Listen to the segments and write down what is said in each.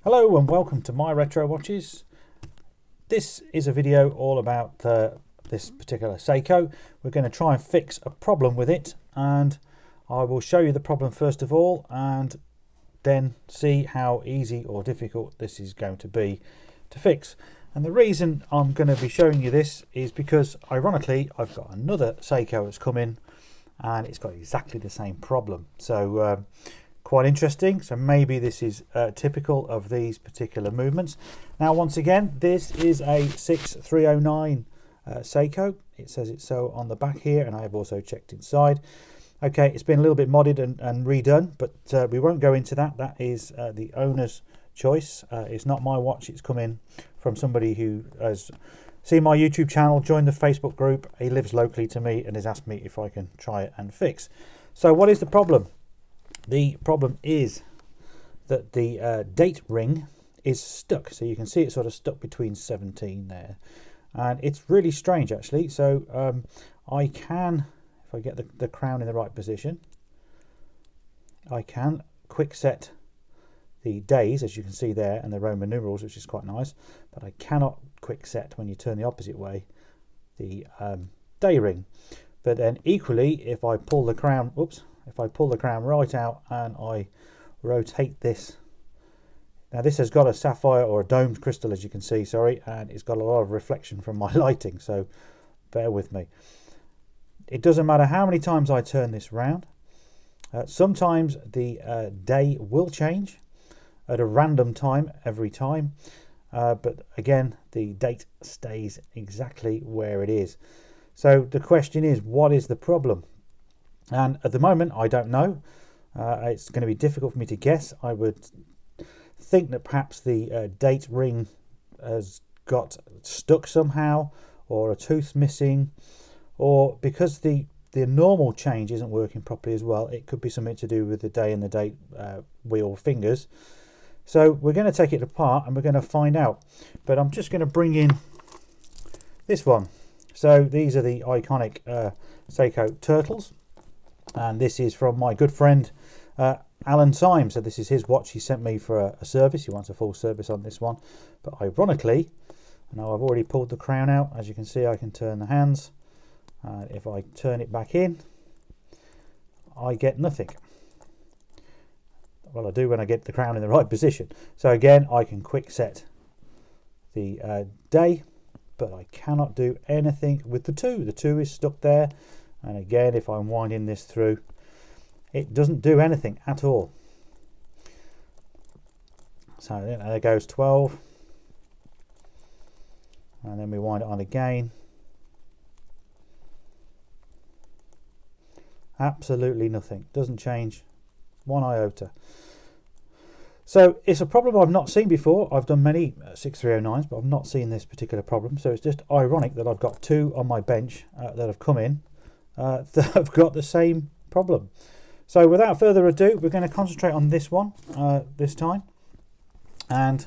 Hello and welcome to My Retro Watches. This is a video all about this particular Seiko. We're going to try and fix a problem with it, and I will show you the problem first of all and then see how easy or difficult this is going to be to fix. And the reason I'm going to be showing you this is because ironically I've got another Seiko that's come in and it's got exactly the same problem. So quite interesting. So maybe this is typical of these particular movements. Now once again, this is a 6309 Seiko. It says it's so on the back here, and I have also checked inside. Okay, it's been a little bit modded and redone, but we won't go into that. That is the owner's choice. It's not my watch. It's come in from somebody who has seen my YouTube channel, joined the Facebook group. He lives locally to me and has asked me if I can try it and fix. So what is the problem? The problem is that the date ring is stuck. So you can see it's sort of stuck between 17 there. And it's really strange actually. So I can, if I get the crown in the right position, I can quick set the days, as you can see there, and the Roman numerals, which is quite nice. But I cannot quick set, when you turn the opposite way, the day ring. But then equally, if I pull the crown, if I pull the crown right out and I rotate this, now this has got a sapphire or a domed crystal, as you can see, sorry, and it's got a lot of reflection from my lighting, so bear with me. It doesn't matter how many times I turn this round. Sometimes the day will change at a random time every time, but again the date stays exactly where it is. So the question is, what is the problem? And at the moment I don't know. It's going to be difficult for me to guess. I would think that perhaps the date ring has got stuck somehow, or a tooth missing, or because the normal change isn't working properly as well, it could be something to do with the day and the date wheel fingers. So we're going to take it apart and we're going to find out. But I'm just going to bring in this one. So these are the iconic Seiko turtles, and this is from my good friend Alan Symes. So this is his watch. He sent me for a service. He wants a full service on this one. But ironically, now I've already pulled the crown out. As you can see, I can turn the hands. If I turn it back in, I get nothing. Well, I do when I get the crown in the right position. So again, I can quick set the day, but I cannot do anything with the two. The two is stuck there. And again, if I'm winding this through, it doesn't do anything at all. So there goes 12. And then we wind it on again. Absolutely nothing. Doesn't change one iota. So it's a problem I've not seen before. I've done many 6309s, but I've not seen this particular problem. So it's just ironic that I've got two on my bench that have come in that have got the same problem. So without further ado, we're going to concentrate on this one this time. And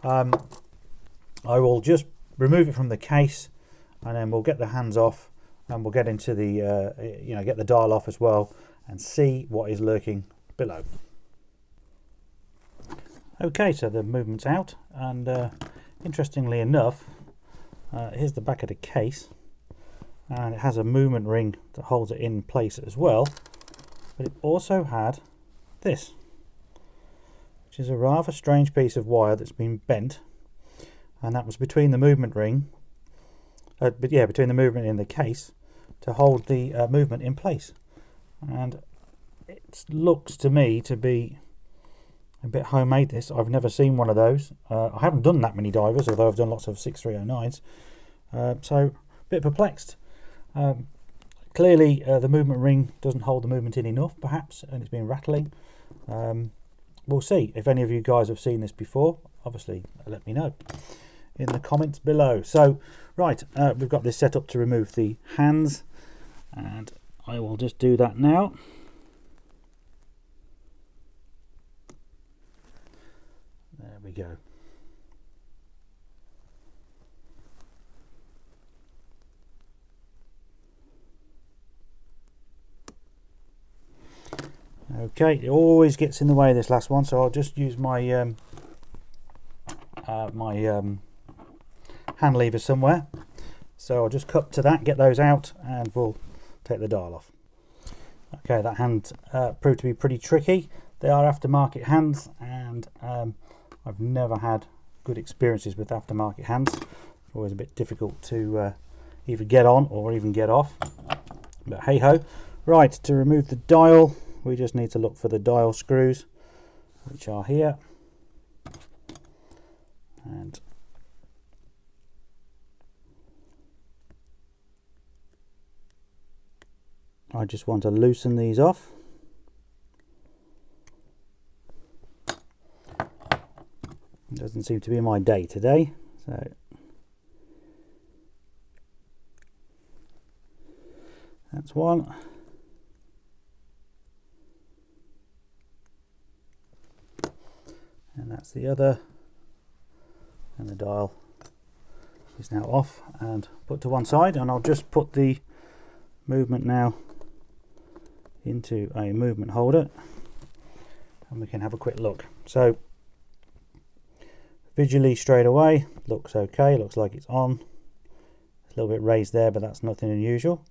I will just remove it from the case, and then we'll get the hands off, and we'll get into the, get the dial off as well, and see what is lurking below. Okay, so the movement's out, and interestingly enough, here's the back of the case, and it has a movement ring that holds it in place as well, but it also had this, which is a rather strange piece of wire that's been bent, and that was between the movement ring, between the movement in the case to hold the movement in place. And it looks to me to be a bit homemade. This, I've never seen one of those. I haven't done that many divers, although I've done lots of 6309s, so a bit perplexed. Clearly the movement ring doesn't hold the movement in enough perhaps, and it's been rattling. We'll see. If any of you guys have seen this before, obviously let me know in the comments below. So right, we've got this set up to remove the hands, and I will just do that now. There we go. Okay, it always gets in the way of this last one, so I'll just use my my hand lever somewhere, so I'll just cut to that, get those out, and we'll take the dial off. Okay, that hand proved to be pretty tricky. They are aftermarket hands, and I've never had good experiences with aftermarket hands. It's always a bit difficult to either get on or even get off, but hey ho. Right, to remove the dial, we just need to look for the dial screws, which are here, and I just want to loosen these off. It doesn't seem to be my day today, so that's one. And that's the other. And the dial is now off and put to one side, and I'll just put the movement now into a movement holder and we can have a quick look. So visually straight away looks okay, looks like it's on. It's a little bit raised there, but that's nothing unusual.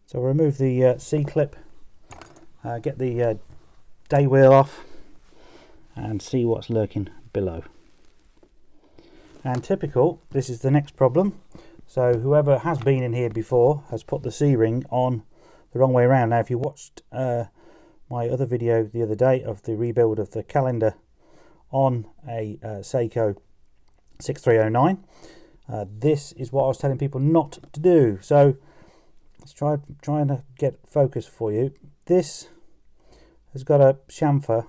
So we'll remove the C-clip, get the day wheel off and see what's lurking below. And typical, this is the next problem. So whoever has been in here before has put the C-ring on the wrong way around. Now if you watched my other video the other day of the rebuild of the calendar on a Seiko 6309, this is what I was telling people not to do. So let's trying to get focus for you. This has got a chamfer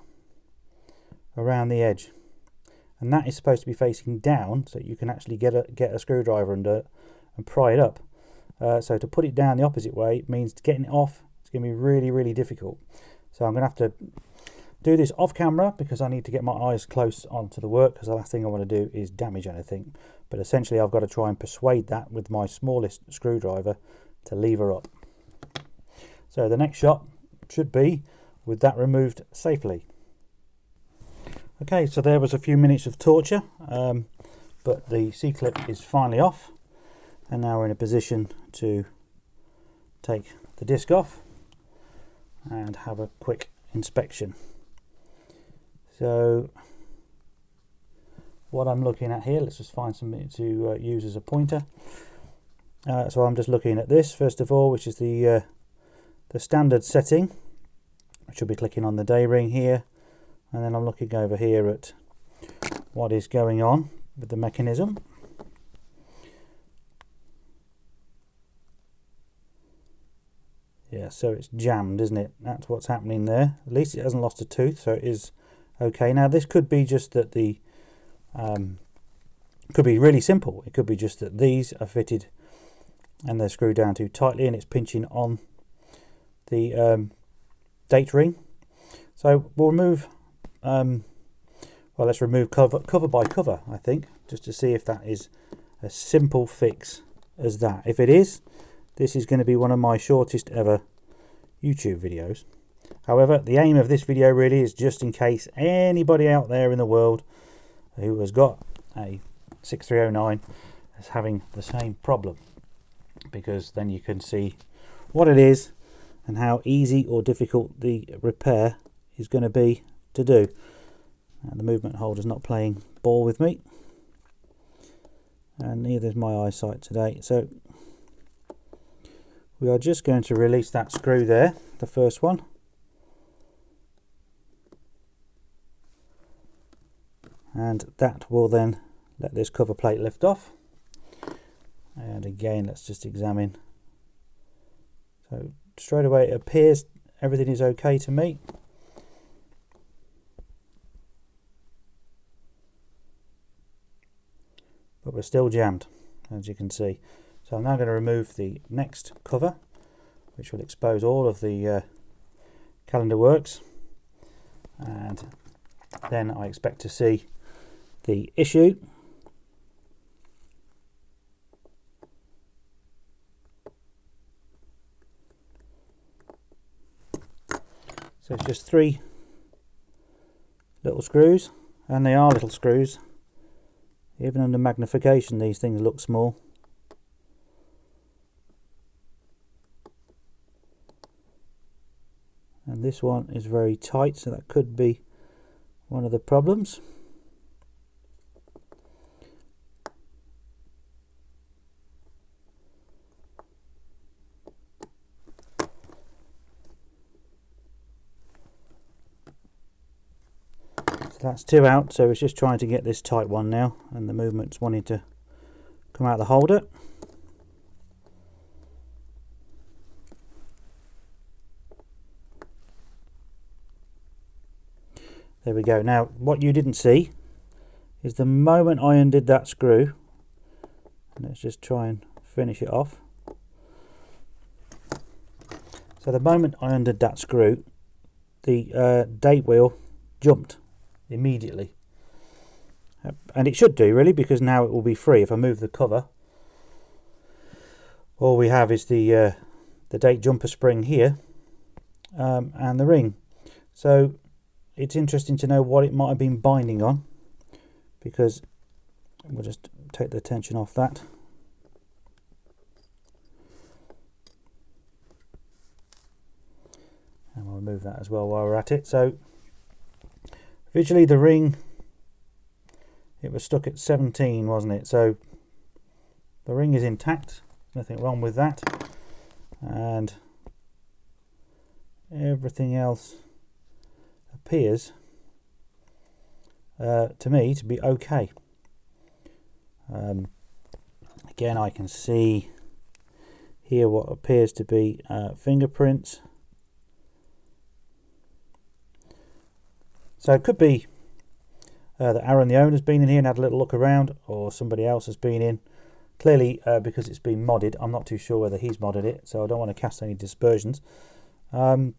around the edge, and that is supposed to be facing down so you can actually get a screwdriver under and pry it up. So to put it down the opposite way means getting it off, it's going to be really difficult. So I'm going to have to do this off camera because I need to get my eyes close onto the work, because the last thing I want to do is damage anything. But essentially I've got to try and persuade that with my smallest screwdriver to lever up. So the next shot should be with that removed safely. Okay, so there was a few minutes of torture, but the C-clip is finally off, and now we're in a position to take the disc off and have a quick inspection. So what I'm looking at here, let's just find something to use as a pointer. So I'm just looking at this first of all, which is the standard setting. I should be clicking on the day ring here, and then I'm looking over here at what is going on with the mechanism. Yeah, so it's jammed, isn't it? That's what's happening there. At least it hasn't lost a tooth, so it is okay. Now this could be just that the could be really simple. It could be just that these are fitted and they're screwed down too tightly and it's pinching on the date ring. So we'll remove well, let's remove cover by cover, I think, just to see if that is a simple fix as that. If it is, this is going to be one of my shortest ever YouTube videos. However, the aim of this video really is just in case anybody out there in the world who has got a 6309 is having the same problem, because then you can see what it is and how easy or difficult the repair is going to be to do. And the movement holder is not playing ball with me, and neither is my eyesight today. So we are just going to release that screw there, the first one. And that will then let this cover plate lift off. And again, let's just examine. So straight away it appears everything is okay to me. But we're still jammed, as you can see. So I'm now going to remove the next cover, which will expose all of the calendar works, and then I expect to see the issue. So it's just 3 little screws, and they are little screws, Even under magnification these things look small. And this one is very tight, so that could be one of the problems. So that's two out, so it's just trying to get this tight one now, and the movement's wanting to come out of the holder. There we go. Now what you didn't see is the moment I undid that screw, let's just try and finish it off. So the moment I undid that screw, the date wheel jumped immediately, and it should do really, because now it will be free. If I move the cover, all we have is the date jumper spring here, and the ring. So it's interesting to know what it might have been binding on, because we'll just take the tension off that. And we'll remove that as well while we're at it. So visually the ring, it was stuck at 17, wasn't it? So the ring is intact, nothing wrong with that, and everything else appears to me to be okay. Again, I can see here what appears to be fingerprints. So it could be that Aaron, the owner, has been in here and had a little look around, or somebody else has been in. Clearly, because it's been modded, I'm not too sure whether he's modded it, so I don't want to cast any dispersions. You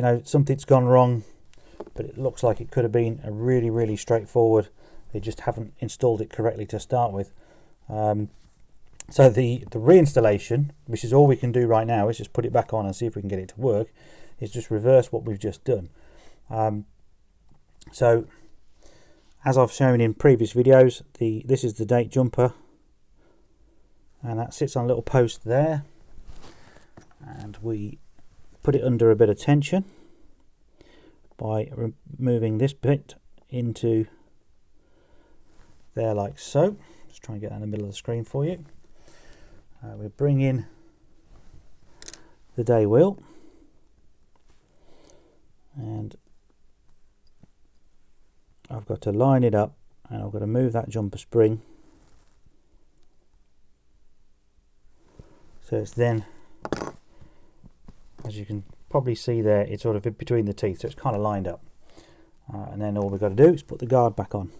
know, something's gone wrong, but it looks like it could have been a really straightforward. They just haven't installed it correctly to start with. So the reinstallation, which is all we can do right now, is just put it back on and see if we can get it to work, is just reverse what we've just done. So as I've shown in previous videos, this is the date jumper, and that sits on a little post there, and we put it under a bit of tension by removing this bit into there like so. Just try and get that in the middle of the screen for you. We bring in the day wheel, and I've got to line it up, and I've got to move that jumper spring so it's then, as you can probably see there, it's sort of in between the teeth, so it's kind of lined up, and then all we've got to do is put the guard back on.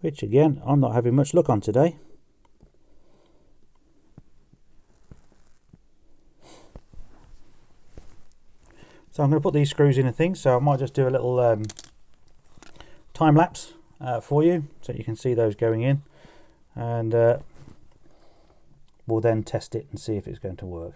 Which again, I'm not having much luck on today. So I'm going to put these screws in and things, so I might just do a little time lapse for you, so you can see those going in, and we'll then test it and see if it's going to work.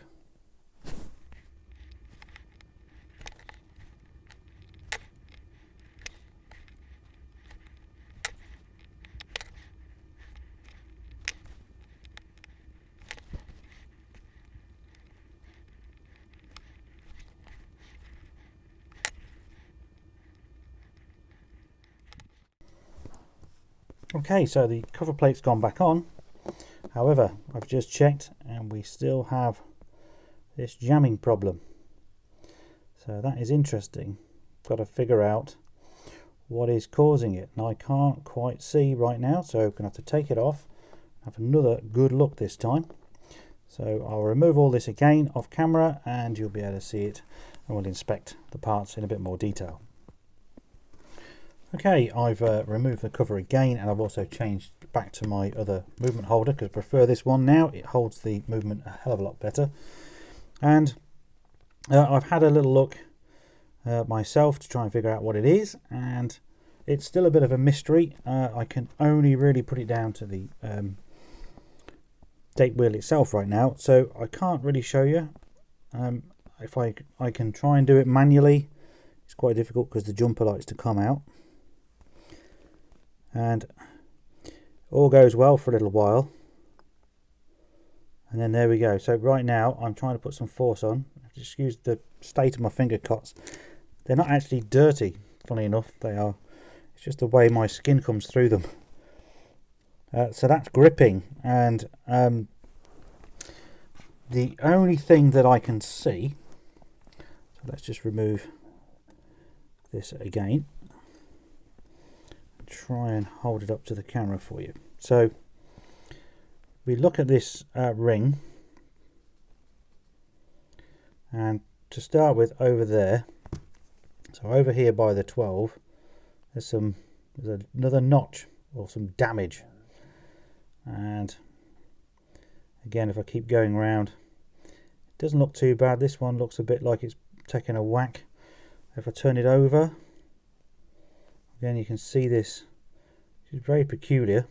Okay, so the cover plate's gone back on. However, I've just checked and we still have this jamming problem. So that is interesting. Got to figure out what is causing it. And I can't quite see right now, so I'm going to have to take it off. Have another good look this time. So I'll remove all this again off camera and you'll be able to see it, and we'll inspect the parts in a bit more detail. Okay, I've removed the cover again, and I've also changed back to my other movement holder because I prefer this one now. It holds the movement a hell of a lot better. And I've had a little look myself to try and figure out what it is, and it's still a bit of a mystery. I can only really put it down to the date wheel itself right now, so I can't really show you. If I can try and do it manually, it's quite difficult because the jumper likes to come out, and all goes well for a little while, and then there we go. So right now I'm trying to put some force on. Excuse the state of my finger cuts. They're not actually dirty, funny enough. They are. It's just the way my skin comes through them. So that's gripping, and the only thing that I can see, so let's just remove this again, try and hold it up to the camera for you. So we look at this ring, and to start with, over there, so over here by the 12, there's another notch or some damage. And again, if I keep going around, it doesn't look too bad. This one looks a bit like it's taken a whack. If I turn it over, again you can see this. It's very peculiar.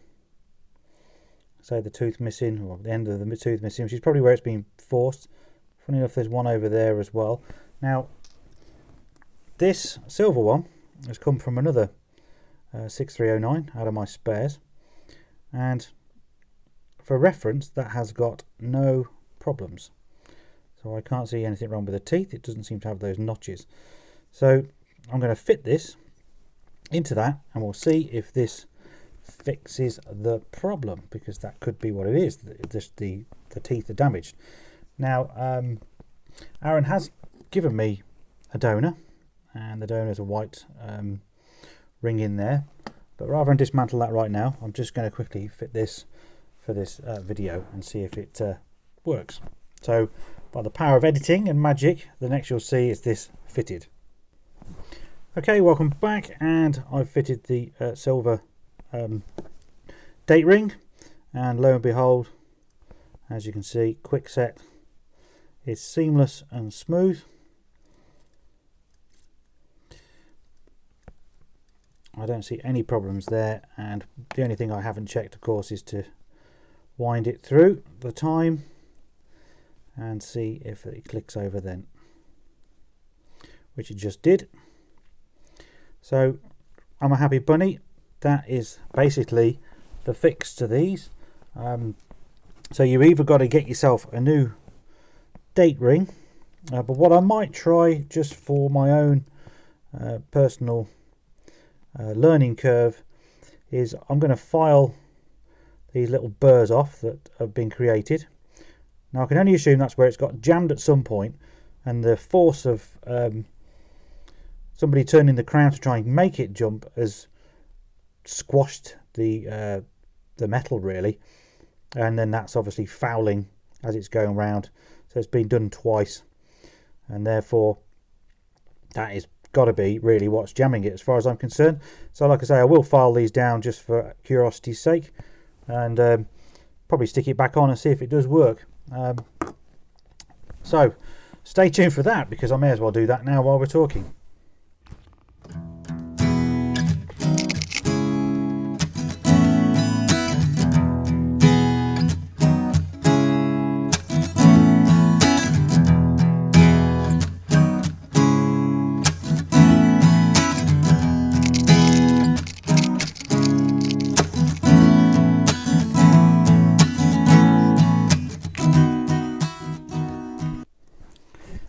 Say the tooth missing, or the end of the tooth missing, which is probably where it's been forced. Funny enough, there's one over there as well. Now, this silver one has come from another 6309 out of my spares, and for reference, that has got no problems. So I can't see anything wrong with the teeth. It doesn't seem to have those notches. So I'm going to fit this into that, and we'll see if this fixes the problem, because that could be what it is. The teeth are damaged. Now, Aaron has given me a donor, and the donor is a white ring in there. But rather than dismantle that right now, I'm just going to quickly fit this for this video and see if it works. So by the power of editing and magic, the next you'll see is this fitted. Okay, welcome back, and I've fitted the silver date ring, and lo and behold, as you can see, quick set is seamless and smooth. I don't see any problems there, and the only thing I haven't checked, of course, is to wind it through the time and see if it clicks over then, which it just did. So I'm a happy bunny. That is basically the fix to these. So you either got to get yourself a new date ring, but what I might try, just for my own personal learning curve, is I'm going to file these little burrs off that have been created. Now I can only assume that's where it's got jammed at some point, and the force of somebody turning the crown to try and make it jump has squashed the metal, really, and then that's obviously fouling as it's going round. So it's been done twice, and therefore that is got to be really what's jamming it, as far as I'm concerned. So like I say, I will file these down just for curiosity's sake, and probably stick it back on and see if it does work. So stay tuned for that, because I may as well do that now while we're talking.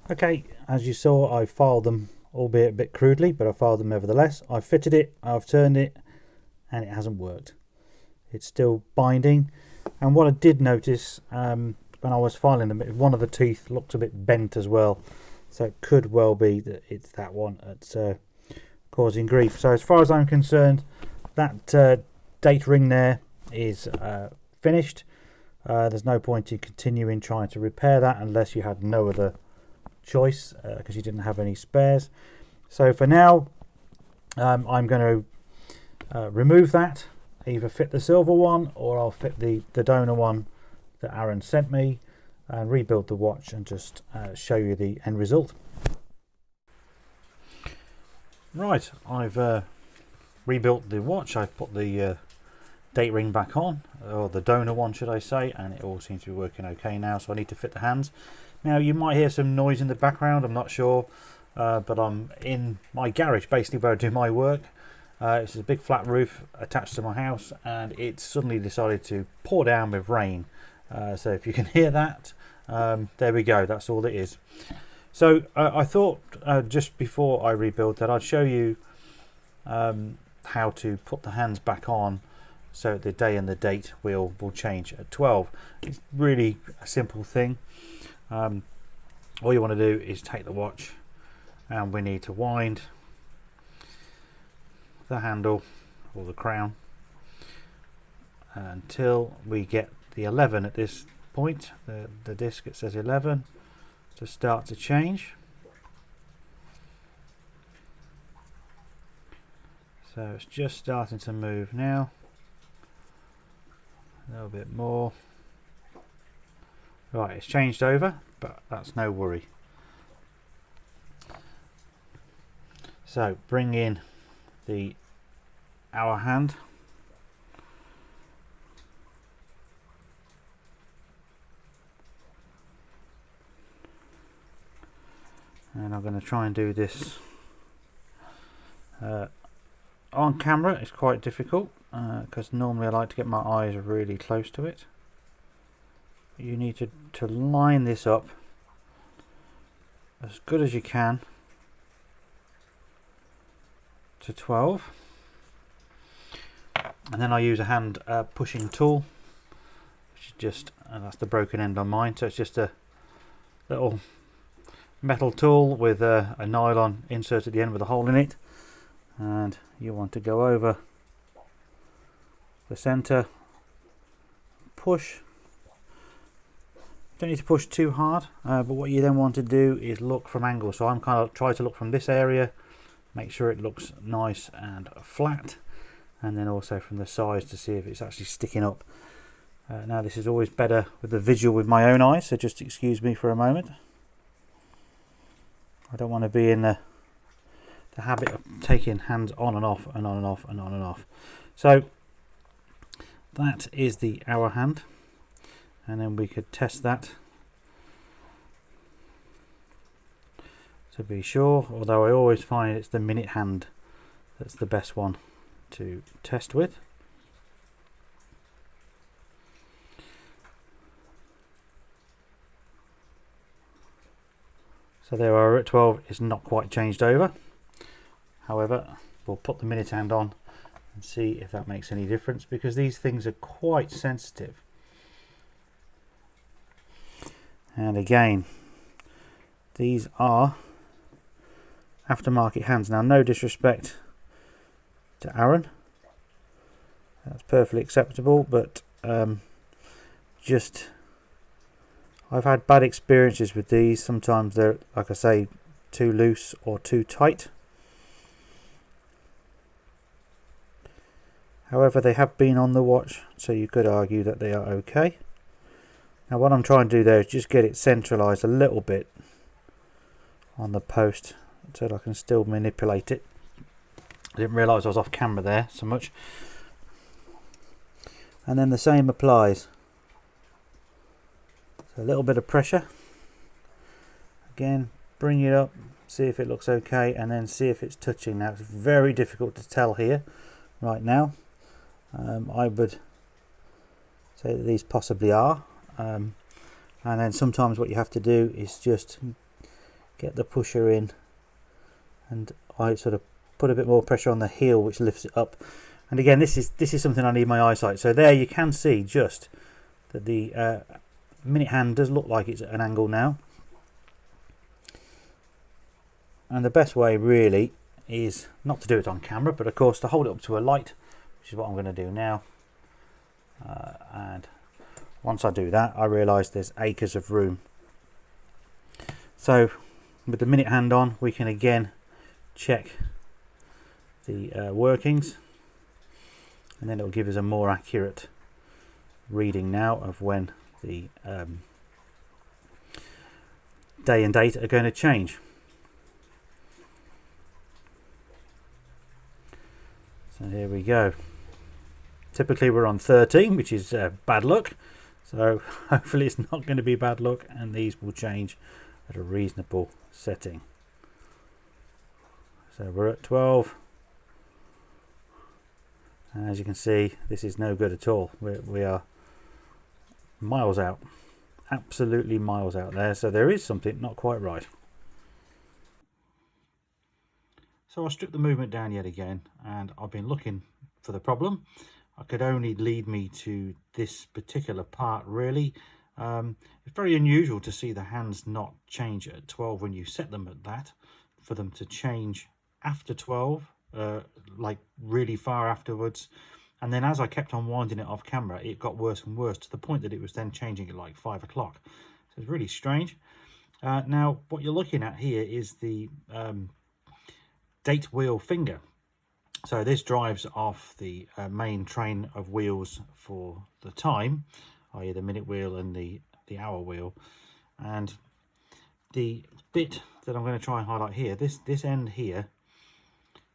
Okay, as you saw, I filed them, albeit a bit crudely, but I filed them nevertheless. I've fitted it, I've turned it, and it hasn't worked. It's still binding. And what I did notice when I was filing them, one of the teeth looked a bit bent as well. So it could well be that it's that one that's causing grief. So as far as I'm concerned, that date ring there is finished. There's no point in continuing trying to repair that unless you had no other choice, because you didn't have any spares. So for now, I'm going to remove that, either fit the silver one, or I'll fit the donor one that Aaron sent me, and rebuild the watch and just show you the end result. Right, I've rebuilt the watch. I put the date ring back on, or the donor one should I say, and it all seems to be working okay now. So I need to fit the hands. Now you might hear some noise in the background, I'm not sure, but I'm in my garage basically where I do my work. It's a big flat roof attached to my house, and it suddenly decided to pour down with rain. So if you can hear that, there we go, that's all it is. So I thought just before I rebuild that I'd show you how to put the hands back on so the day and the date will change at 12. It's really a simple thing. All you want to do is take the watch, and we need to wind the handle or the crown until we get the 11 at this point. The disc, it says 11, to start to change. So it's just starting to move now. A little bit more. Right, it's changed over, but that's no worry. So bring in the hour hand. And I'm going to try and do this on camera. It's quite difficult because normally I like to get my eyes really close to it. You need to line this up as good as you can to 12, and then I use a hand pushing tool, which is just that's the broken end on mine, so it's just a little metal tool with a nylon insert at the end with a hole in it, and you want to go over the center, push. Don't need to push too hard, but what you then want to do is look from angles. So I'm kind of trying to look from this area, make sure it looks nice and flat, and then also from the sides to see if it's actually sticking up. Now this is always better with the visual with my own eyes, so just excuse me for a moment. I don't want to be in the habit of taking hands on and off and on and off and on and off. So that is the hour hand, and then we could test that to be sure, although I always find it's the minute hand that's the best one to test with. So there we are at 12. It's not quite changed over. However, we'll put the minute hand on and see if that makes any difference, because these things are quite sensitive. And again, these are aftermarket hands. Now, no disrespect to Aaron, that's perfectly acceptable, but just I've had bad experiences with these. Sometimes they're, like I say, too loose or too tight. However, they have been on the watch, so you could argue that they are okay. Now what I'm trying to do there is just get it centralized a little bit on the post so that I can still manipulate it. I didn't realise I was off camera there so much. And then the same applies. So a little bit of pressure. Again, bring it up, see if it looks okay, and then see if it's touching. Now it's very difficult to tell here right now. I would say that these possibly are. And then sometimes what you have to do is just get the pusher in, and I sort of put a bit more pressure on the heel, which lifts it up. And again, this is something I need my eyesight. So there you can see just that the minute hand does look like it's at an angle now. And the best way really is not to do it on camera, but of course to hold it up to a light, which is what I'm going to do now. And once I do that, I realise there's acres of room. So with the minute hand on, we can again check the workings, and then it will give us a more accurate reading now of when the day and date are going to change. So here we go. Typically we're on 13, which is bad luck. So hopefully it's not going to be bad luck, and these will change at a reasonable setting. So we're at 12. And as you can see, this is no good at all. We are miles out. Absolutely miles out there. So there is something not quite right. So I stripped the movement down yet again, and I've been looking for the problem. It could only lead me to this particular part, really. It's very unusual to see the hands not change at 12 when you set them at that. For them to change after 12, like really far afterwards. And then as I kept on winding it off camera, it got worse and worse to the point that it was then changing at like 5 o'clock. So it's really strange. Now, what you're looking at here is the date wheel finger. So this drives off the main train of wheels for the time, i.e. the minute wheel and the hour wheel. And the bit that I'm going to try and highlight here, this end here,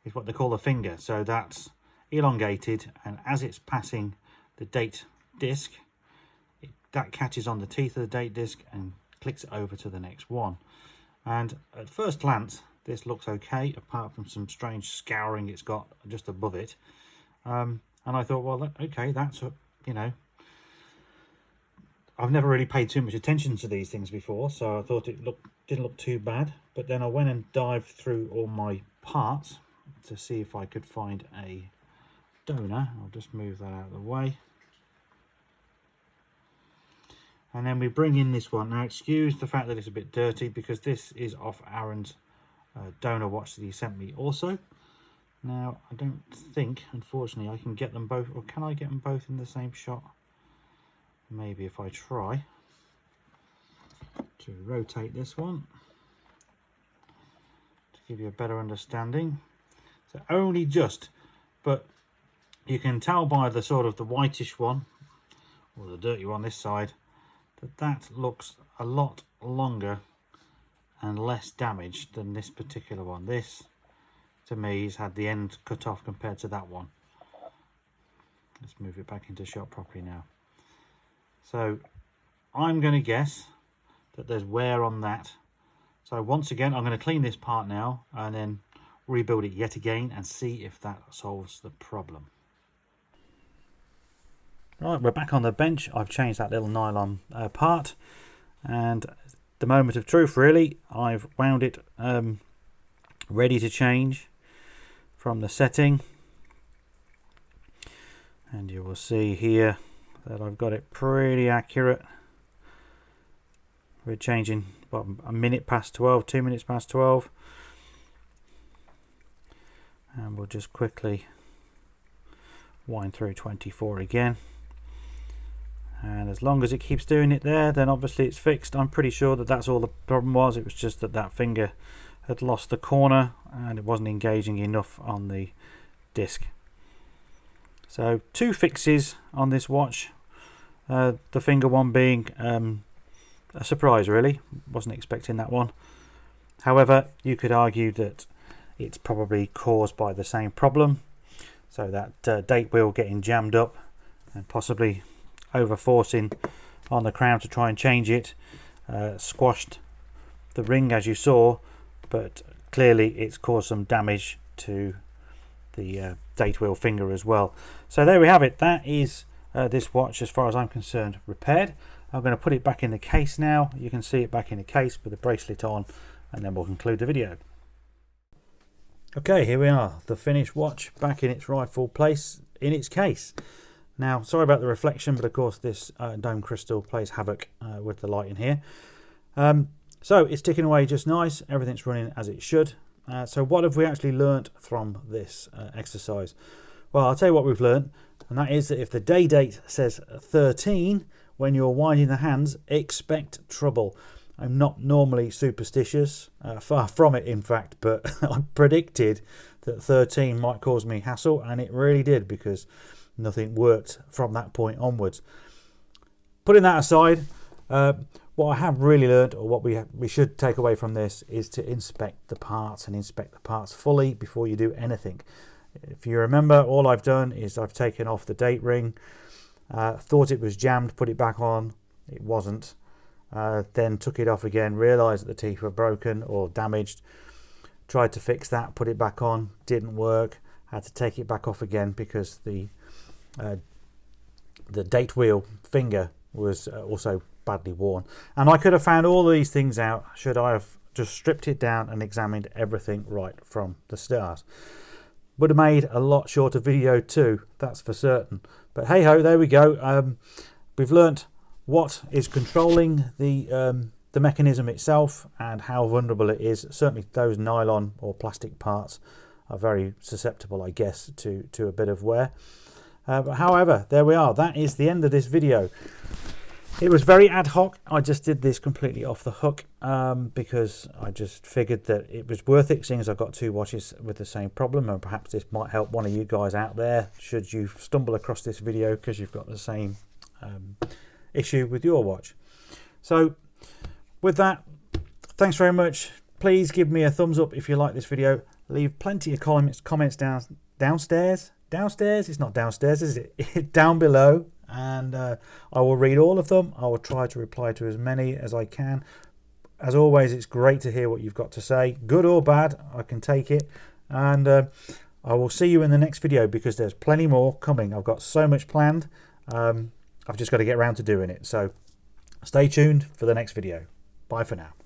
is what they call the finger. So that's elongated, and as it's passing the date disc, that catches on the teeth of the date disc and clicks it over to the next one. And at first glance, this looks okay, apart from some strange scouring it's got just above it. And I thought, well, okay, that's, you know, I've never really paid too much attention to these things before, so I thought it didn't look too bad. But then I went and dived through all my parts to see if I could find a donor. I'll just move that out of the way. And then we bring in this one. Now, excuse the fact that it's a bit dirty, because this is off Aaron's donor watch that he sent me also. Now, I don't think, unfortunately, I can get them both, or can I get them both in the same shot? Maybe if I try to rotate this one to give you a better understanding. So only just, but you can tell by the sort of the whitish one, or the dirty one this side, that looks a lot longer and less damaged than this particular one. This, to me, has had the end cut off compared to that one. Let's move it back into shot properly now. So I'm going to guess that there's wear on that. So once again, I'm going to clean this part now and then rebuild it yet again and see if that solves the problem. Right, we're back on the bench. I've changed that little nylon part, and the moment of truth, really, I've wound it ready to change from the setting, and you will see here that I've got it pretty accurate. We're changing what, a minute past 12, 2 minutes past 12, and we'll just quickly wind through 24 again. And as long as it keeps doing it there, then obviously it's fixed. I'm pretty sure that that's all the problem was. It was just that that finger had lost the corner and it wasn't engaging enough on the disc. So 2 fixes on this watch. The finger one being a surprise, really. Wasn't expecting that one. However, you could argue that it's probably caused by the same problem. So that date wheel getting jammed up and possibly over forcing on the crown to try and change it squashed the ring, as you saw, but clearly it's caused some damage to the date wheel finger as well. So there we have it. That is this watch, as far as I'm concerned, repaired. I'm going to put it back in the case now. You can see it back in the case with the bracelet on, and then we'll conclude the video. Okay, here we are, the finished watch back in its rightful place in its case. Now, sorry about the reflection, but of course this dome crystal plays havoc with the light in here. So it's ticking away just nice. Everything's running as it should. So what have we actually learnt from this exercise? Well, I'll tell you what we've learnt, and that is that if the day date says 13 when you're winding the hands, expect trouble. I'm not normally superstitious, far from it in fact, but I predicted that 13 might cause me hassle, and it really did, because nothing worked from that point onwards. Putting that aside, what I have really learned, or what we should take away from this, is to inspect the parts, and inspect the parts fully before you do anything. If you remember, all I've done is I've taken off the date ring, thought it was jammed, put it back on, it wasn't, then took it off again, realised that the teeth were broken or damaged, tried to fix that, put it back on, didn't work, had to take it back off again because the date wheel finger was also badly worn. And I could have found all these things out should I have just stripped it down and examined everything right from the start. Would have made a lot shorter video too, that's for certain. But hey ho, there we go. We've learnt what is controlling the mechanism itself and how vulnerable it is. Certainly those nylon or plastic parts are very susceptible, I guess, to a bit of wear. But however, there we are. That is the end of this video. It was very ad hoc. I just did this completely off the hook because I just figured that it was worth it, seeing as I've got two watches with the same problem, and perhaps this might help one of you guys out there should you stumble across this video because you've got the same issue with your watch. So with that, thanks very much. Please give me a thumbs up if you like this video. Leave plenty of comments downstairs. Downstairs? It's not downstairs, is it? Down below. And I will read all of them. I will try to reply to as many as I can. As always, it's great to hear what you've got to say, good or bad. I can take it. And I will see you in the next video because there's plenty more coming. I've got so much planned. I've just got to get around to doing it. So stay tuned for the next video. Bye for now.